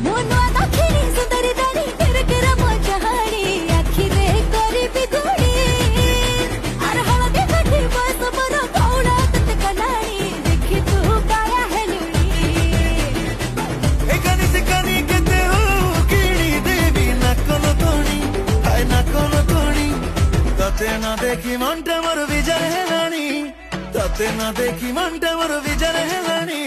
मोनुआ दक्षिणी सुंदरी दानी किरकिरा मचाहाणी आखिरे करिबी गुडी आर हळदी काठी बस मोर कौड़ा तत कलाणी देखि तू काया हेलुणी एकानी सिकानी केते हो किणी देवी नाकलो तोणी हाय नाकलो तोणी तते ना देखी मनटा मोर विजय हेलाणी तते ना देखी मनटा मोर विजय हेलाणी।